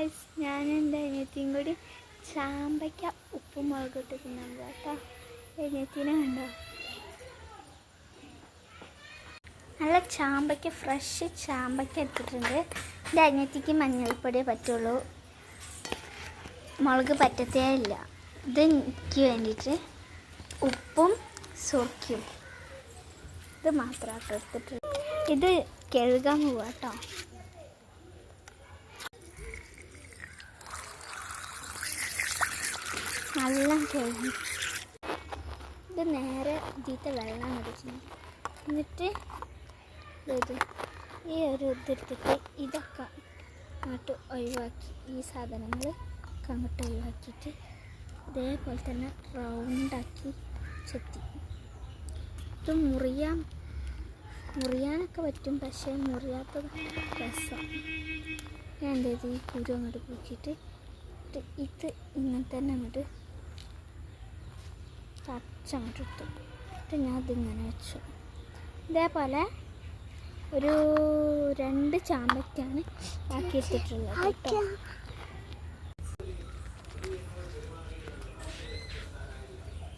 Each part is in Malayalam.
ഗൈസ്, ഞാനും എൻ്റെ അനിയത്തിയും കൂടി ചാമ്പയ്ക്ക ഉപ്പും മുളകും ഇട്ട് തിന്നാൻ കേട്ടോ. അനിയത്തിനെ കണ്ടോ, നല്ല ചാമ്പയ്ക്ക, ഫ്രഷ് ചാമ്പയ്ക്ക എടുത്തിട്ടുണ്ട്. എൻ്റെ അനിയത്തിക്ക് മഞ്ഞൾപ്പൊടിയേ പറ്റുള്ളൂ, മുളക് പറ്റത്തേ ഇല്ല. ഇത് എനിക്ക് വേണ്ടിയിട്ട് ഉപ്പും സുർക്കയും ഇത് മാത്രമായിട്ട് എടുത്തിട്ടുണ്ട്. ഇത് കഴുകാൻ പോവാ കേട്ടോ. നല്ല കഴുകി ഇത് നേരെ ഇതിത്തെ വെള്ളം അടിച്ചു. എന്നിട്ട് ഇത് ഈ ഒരു ഇതെടുത്തിട്ട് ഇതൊക്കെ അങ്ങോട്ട് ഒഴിവാക്കി, ഈ സാധനങ്ങളൊക്കെ അങ്ങോട്ട് ഒഴിവാക്കിയിട്ട് ഇതേപോലെ തന്നെ റൗണ്ടാക്കി ചെത്തി. ഇത് മുറിയാനൊക്കെ പറ്റും, പക്ഷേ മുറിയാത്തത് രസം. ഞാൻ എന്ത് ചെയ്ത് ഈ കുരു അങ്ങോട്ട് പൊക്കിയിട്ട് ഇത് ഇങ്ങനെ തന്നെ അങ്ങോട്ട് പച്ചങ്ങോട്ട് ഇട്ടു. എന്നിട്ട് ഞാൻ ഇതിങ്ങനെ വെച്ചു. ഇതേപോലെ ഒരു 2 ചാമ്പയ്ക്കാണ് ആക്കിയെടുത്തിട്ടുള്ളത് കേട്ടോ.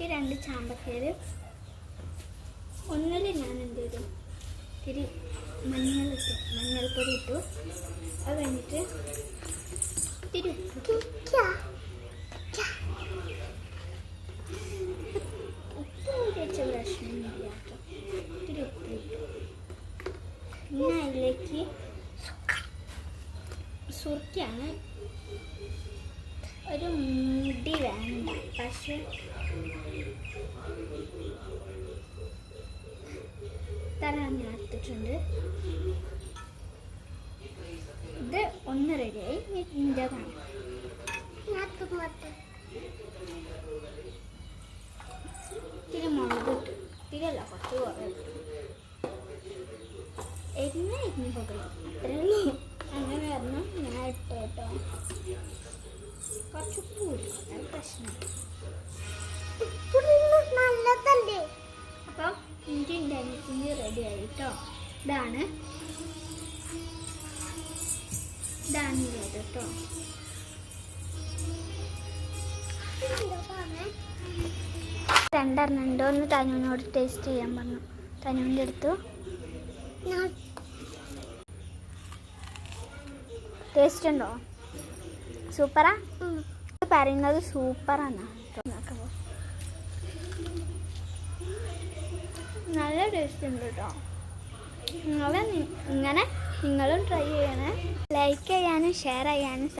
ഈ 2 ചാമ്പക്കയിൽ ഒന്നിൽ ഞാൻ എന്ത് ചെയ്തു, ഇത്തിരി മഞ്ഞൾപ്പൊടി ഇട്ടു. അത് കഴിഞ്ഞിട്ട് ഇത്തിരി ഉപ്പ് വെച്ച പ്രശ്നമില്ല കേട്ടോ. ഇത്തിരി ഉപ്പ് ഇട്ടു. പിന്നെ അതിലേക്ക് സുർക്കയാണ്. ഒരു മുടി വേണ്ട, പക്ഷെ ഞാൻ എടുത്തിട്ടുണ്ട്. ഇത് ഒന്ന് റെഡിയായി. ഇൻ്റെതാണ്. ഇത്തിരി മുളക് ഇട്ട്, ഇത്തിരിയല്ല കുറച്ച് കുറേ എരിഞ്ഞ് പകരം അത്രയുള്ളൂ. അങ്ങനെ പറഞ്ഞു ഞാൻ ഇട്ടു കേട്ടോ. കുറച്ച് ഉപ്പ് കൊടുക്കും, പ്രശ്നമില്ല. നല്ലതല്ലേ? അപ്പോൾ എൻ്റെ അനിയത്തിൻ്റെ റെഡി ആയിട്ടോ. ഇതാണ് ഉള്ളത് കേട്ടോ. രണ്ടെണ്ണുണ്ടോന്ന് തനുവിനോട് ടേസ്റ്റ് ചെയ്യാൻ പറഞ്ഞു. തനുവിൻ്റെ അടുത്തു ടേസ്റ്റ് ഉണ്ടോ? സൂപ്പറാ പറയുന്നത്, സൂപ്പറാണ്. നല്ല ടേസ്റ്റ് ഉണ്ട് കേട്ടോ. നിങ്ങളും ട്രൈ ചെയ്യണേ. ലൈക്ക് ചെയ്യാനും ഷെയർ ചെയ്യാനും